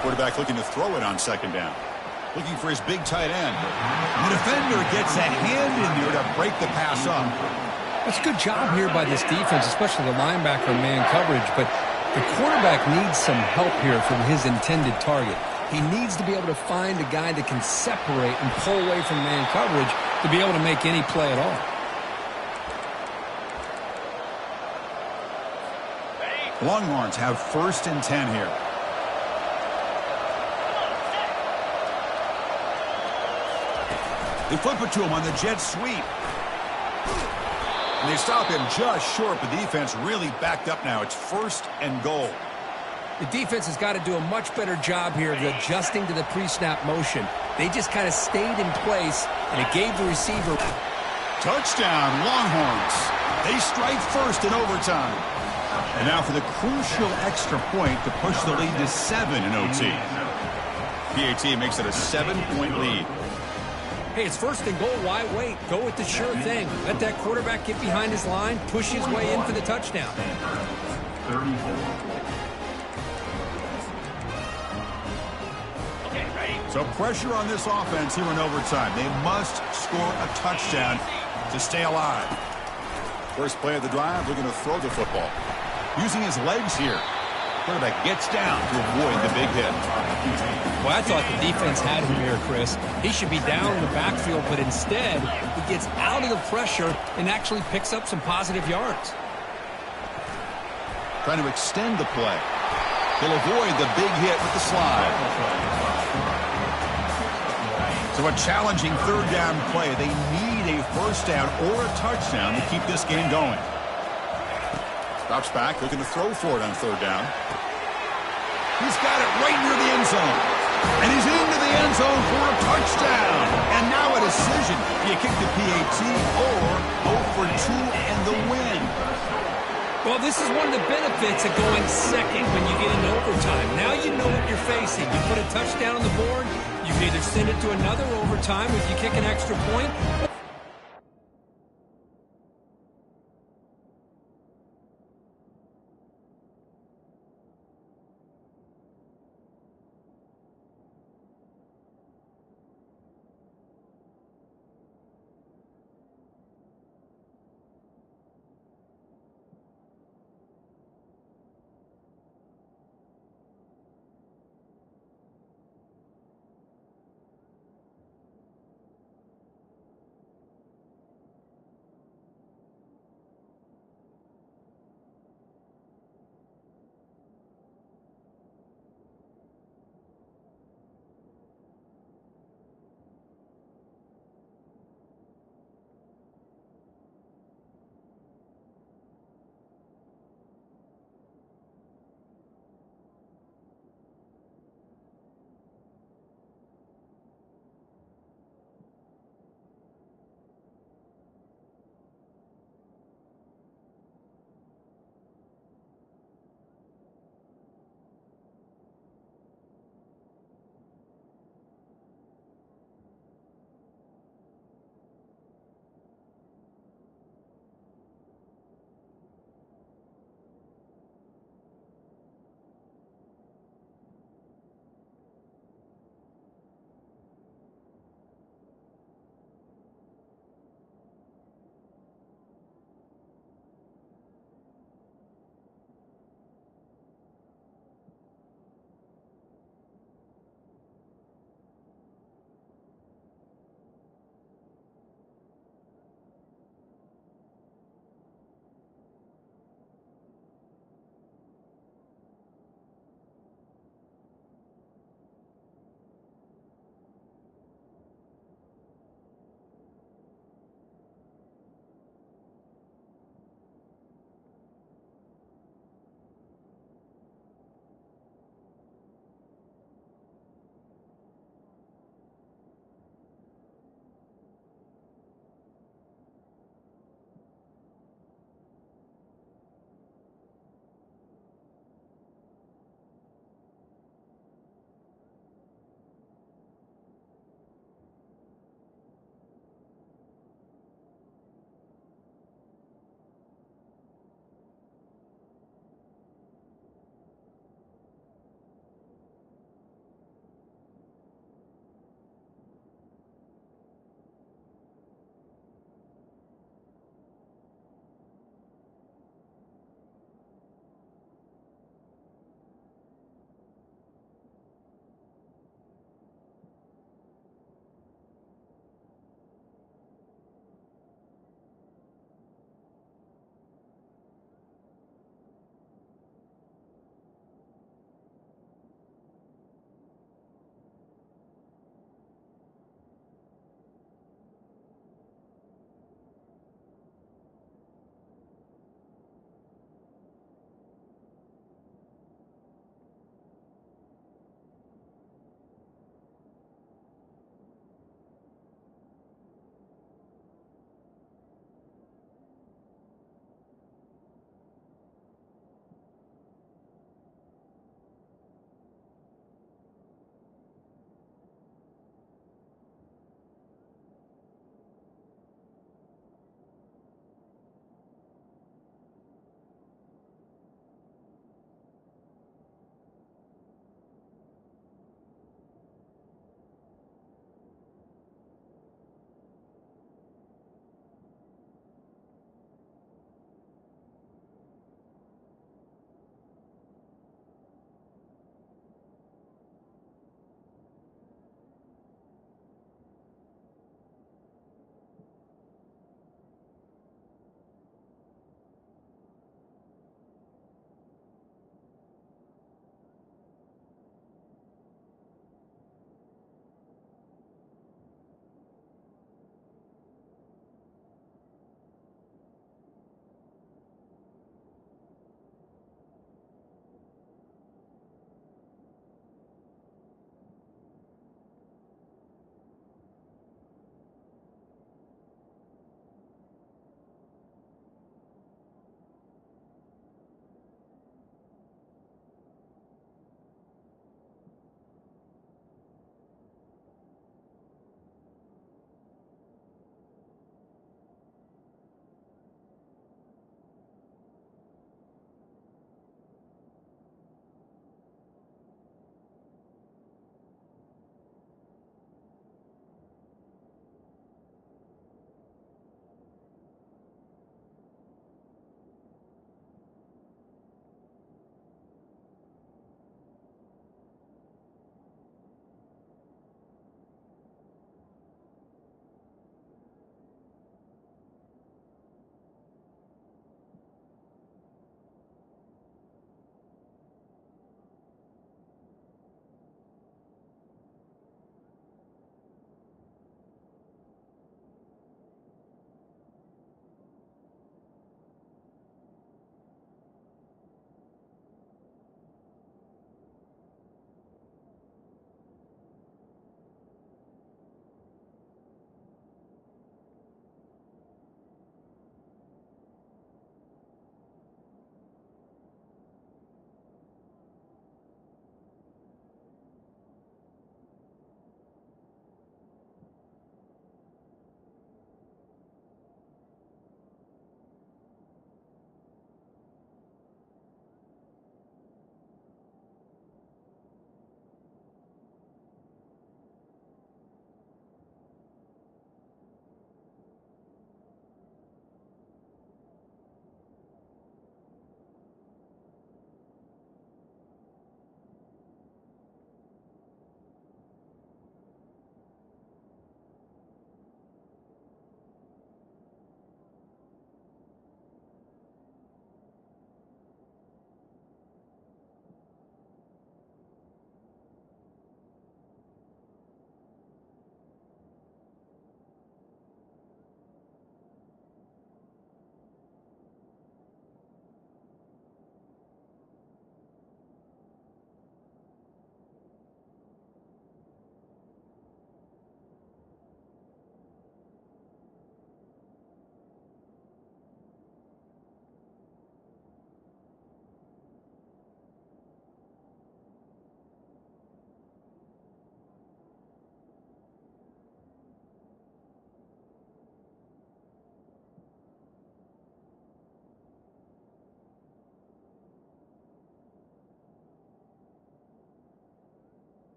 Quarterback looking to throw it on second down. looking for his big tight end. The defender gets a hand in there to break the pass up. It's a good job here by this defense, especially the linebacker and man coverage, but the quarterback needs some help here from his intended target. He needs to be able to find a guy that can separate and pull away from man coverage to be able to make any play at all. Longhorns have 1st and 10 here. They flip it to him on the jet sweep. And they stop him just short, but the defense really backed up now. It's 1st and goal. The defense has got to do a much better job here of adjusting to the pre-snap motion. They just kind of stayed in place, and it gave the receiver. Touchdown, Longhorns. They strike first in overtime. And now for the crucial extra point to push the lead to 7 in OT. PAT makes it a 7-point lead. Hey, it's 1st and goal. Why wait? Go with the sure thing. Let that quarterback get behind his line, push his way in for the touchdown. 34. So pressure on this offense here in overtime. They must score a touchdown to stay alive. First play of the drive, looking to throw the football. Using his legs here. Quarterback gets down to avoid the big hit. Well, I thought the defense had him here, Chris. He should be down in the backfield, but instead, he gets out of the pressure and actually picks up some positive yards. Trying to extend the play. He'll avoid the big hit with the slide. So a challenging 3rd down play. They need a 1st down or a touchdown to keep this game going. Drops back, looking to throw for it on 3rd down. He's got it right near the end zone. And he's into the end zone for a touchdown. And now a decision. Do you kick the PAT or go for 2 and the win? Well, this is one of the benefits of going second when you get into overtime. Now you know what you're facing. You put a touchdown on the board, you can either send it to another overtime if you kick an extra point.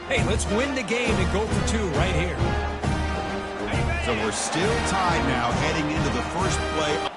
Hey, let's win the game and go for 2 right here. So we're still tied now heading into the first play.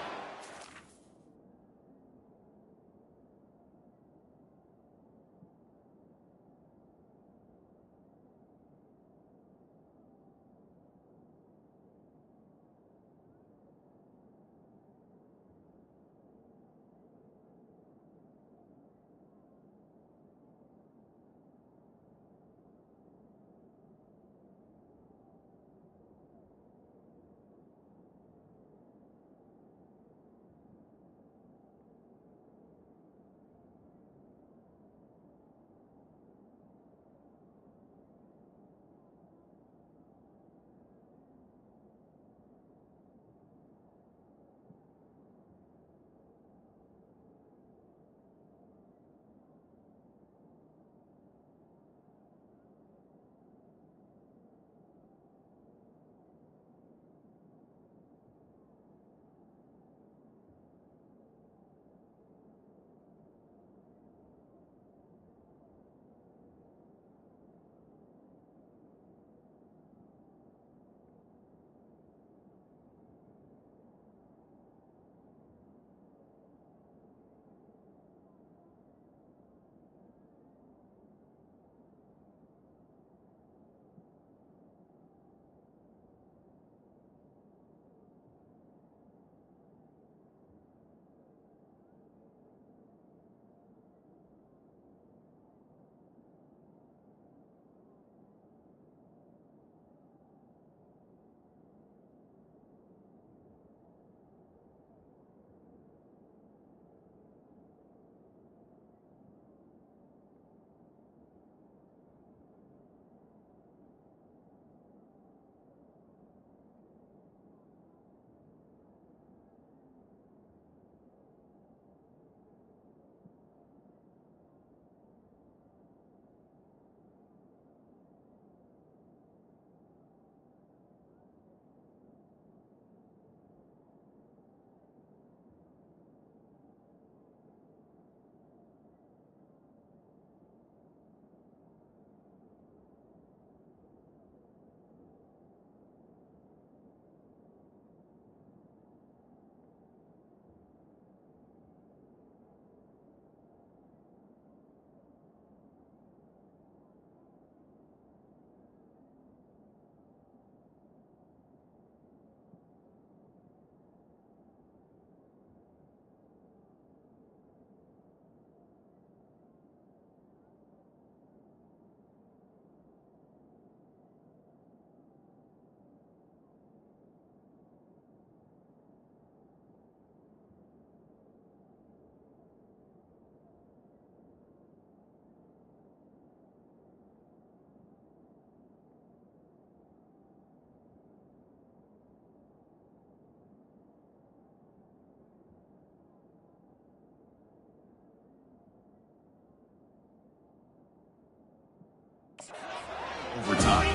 Overtime.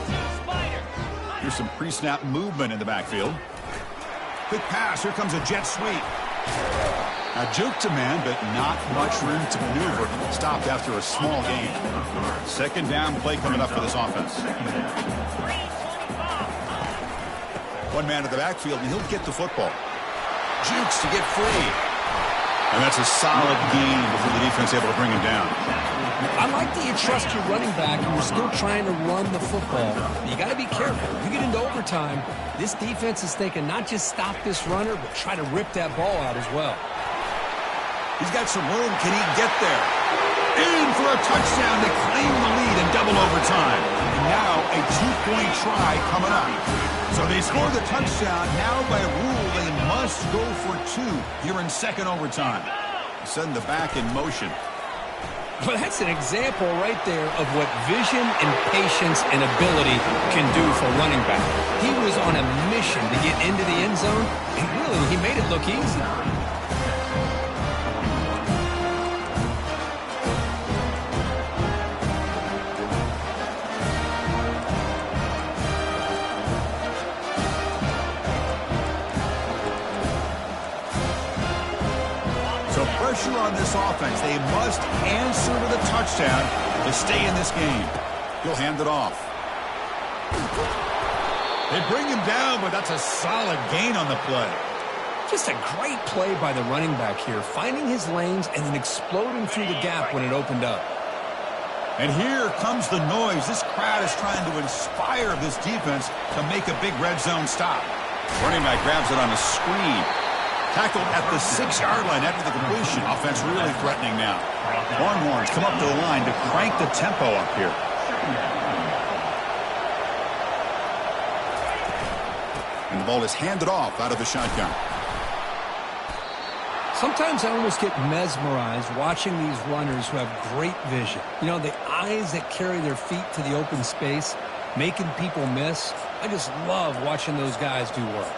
Here's some pre-snap movement in the backfield. Quick pass. Here comes a jet sweep. A juke to man, but not much room to maneuver. Stopped after a small gain. Second down play coming up for this offense. One man at the backfield, and he'll get the football. Jukes to get free. And that's a solid gain before the defense able to bring him down. I like that you trust your running back and you're still trying to run the football. But you got to be careful. You get into overtime, this defense is thinking not just stop this runner, but try to rip that ball out as well. He's got some room. Can he get there? In for a touchdown to claim the lead in double overtime. And now a two-point try coming up. So they score the touchdown. Now by rule, they must go for 2 here in second overtime. Send the back in motion. Well, that's an example right there of what vision and patience and ability can do for a running back. He was on a mission to get into the end zone, and really, he made it look easy. Pressure on this offense. They must answer with a touchdown to stay in this game. He'll hand it off. They bring him down, but that's a solid gain on the play. Just a great play by the running back here, finding his lanes and then exploding through the gap when it opened up. And here comes the noise. This crowd is trying to inspire this defense to make a big red zone stop. Running back grabs it on a screen. Tackled at the 6-yard line after the completion. Offense really threatening now. Longhorns come up to the line to crank the tempo up here. And the ball is handed off out of the shotgun. Sometimes I almost get mesmerized watching these runners who have great vision. You know, the eyes that carry their feet to the open space, making people miss. I just love watching those guys do work.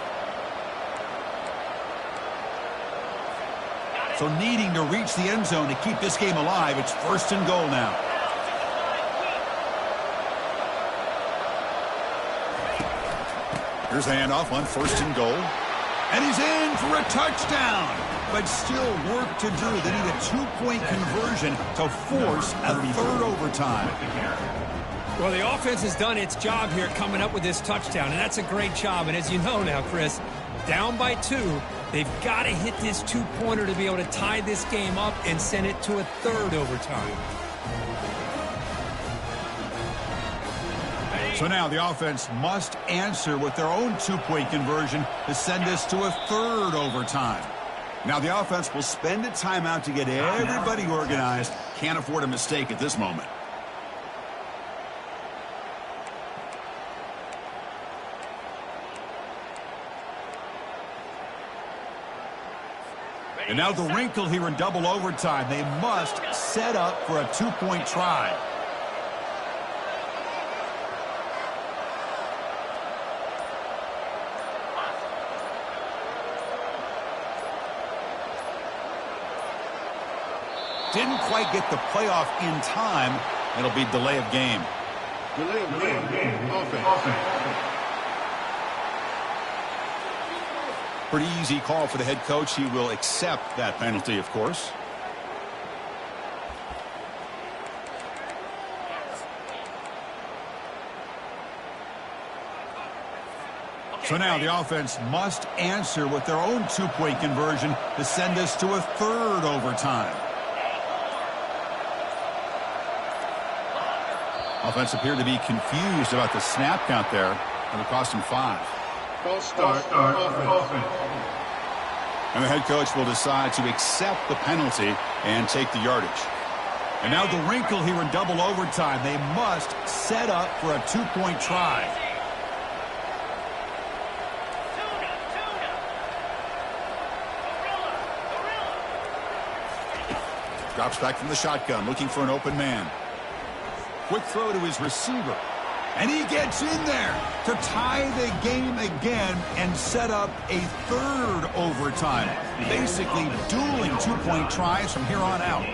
So needing to reach the end zone to keep this game alive, it's 1st and goal now. Here's the handoff on 1st and goal. And he's in for a touchdown. But still work to do. They need a 2-point conversion to force a 3rd overtime. Well, the offense has done its job here coming up with this touchdown, and that's a great job. And as you know now, Chris, down by 2, they've got to hit this 2-pointer to be able to tie this game up and send it to a 3rd overtime. So now the offense must answer with their own 2-point conversion to send us to a 3rd overtime. Now the offense will spend a timeout to get everybody organized. Can't afford a mistake at this moment. And now the wrinkle here in double overtime. They must set up for a 2-point try. Didn't quite get the playoff in time. It'll be delay of game. Delay of game. Offense. Pretty easy call for the head coach. He will accept that penalty, of course. So now the offense must answer with their own 2-point conversion to send us to a 3rd overtime. Offense appeared to be confused about the snap count there. It'll cost him 5. False start. Offense. And the head coach will decide to accept the penalty and take the yardage. And now the wrinkle here in double overtime. They must set up for a 2-point try. Drops back from the shotgun, looking for an open man. Quick throw to his receiver. And he gets in there to tie the game again and set up a 3rd overtime. Basically dueling 2-point tries from here on out.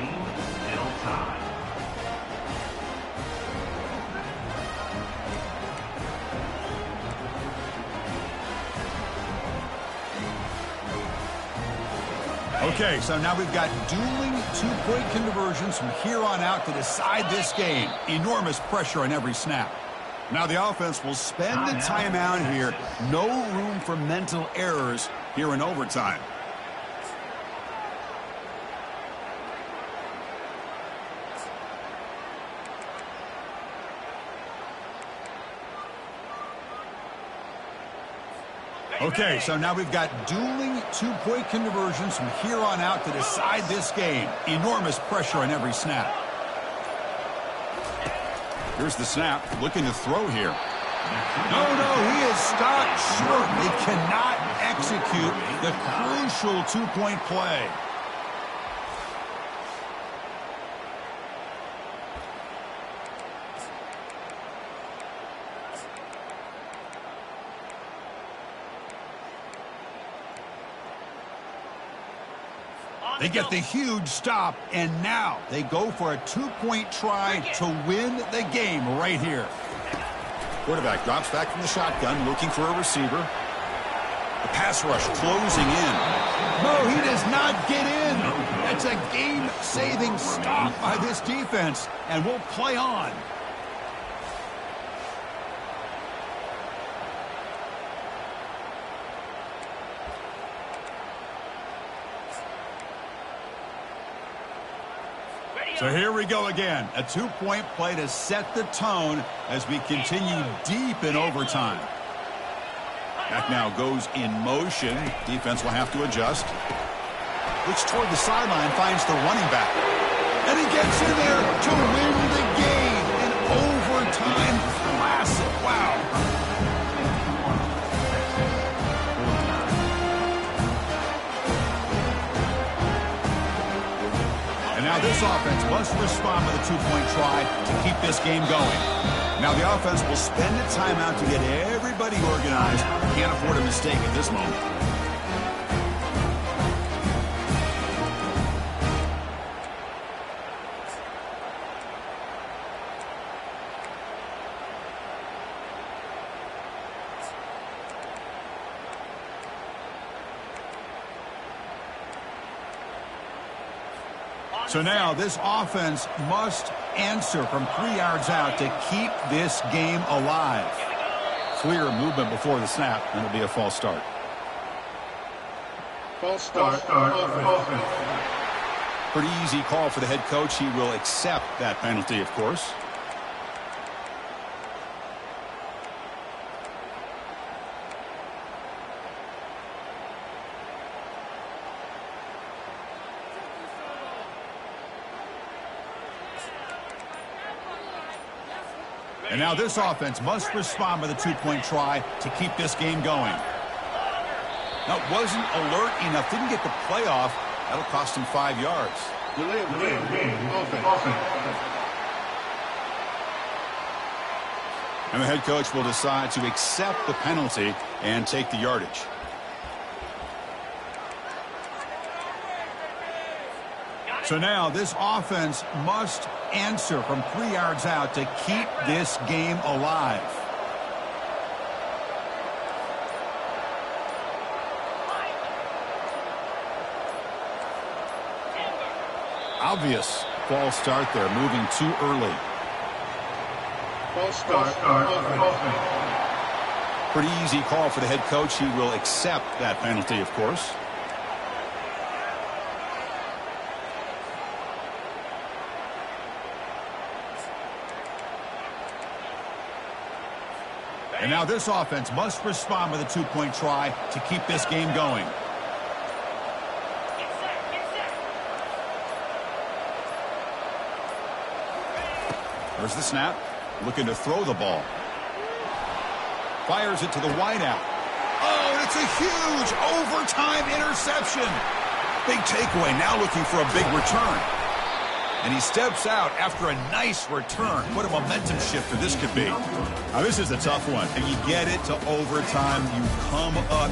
Okay, so now we've got dueling 2-point conversions from here on out to decide this game. Enormous pressure on every snap. Now the offense will spend the timeout here. No room for mental errors here in overtime. Okay, so now we've got dueling 2-point conversions from here on out to decide this game. Enormous pressure on every snap. Here's the snap, looking to throw here. No, he is stopped short. They cannot execute the crucial 2-point play. They get the huge stop, and now they go for a 2-point try to win the game right here. Quarterback drops back from the shotgun, looking for a receiver. The pass rush closing in. No, he does not get in. That's a game-saving stop by this defense, and we'll play on. So here we go again. A two-point play to set the tone as we continue deep in overtime. Back now goes in motion. Defense will have to adjust. Looks toward the sideline, finds the running back. And he gets in there to win the game. An overtime classic. Wow. And now this offense must respond with a two-point try to keep this game going. Now the offense will spend its time out to get everybody organized. Can't afford a mistake at this moment. So now this offense must answer from 3 yards out to keep this game alive. Clear movement before the snap, and it'll be a false start. False start. Offense. Pretty easy call for the head coach. He will accept that penalty, of course. And now this offense must respond with a two-point try to keep this game going. Now, it wasn't alert enough. Didn't get the playoff. That'll cost him 5 yards. Delay of game. Offense. And the head coach will decide to accept the penalty and take the yardage. So now this offense must answer from 3 yards out to keep this game alive. Obvious false start there, moving too early. False start. Offense. Pretty easy call for the head coach. He will accept that penalty, of course. And now this offense must respond with a two-point try to keep this game going. There's the snap. Looking to throw the ball. Fires it to the wideout. Oh, and it's a huge overtime interception. Big takeaway, now looking for a big return. And he steps out after a nice return. What a momentum shifter this could be. Now, this is a tough one. And you get it to overtime. You come up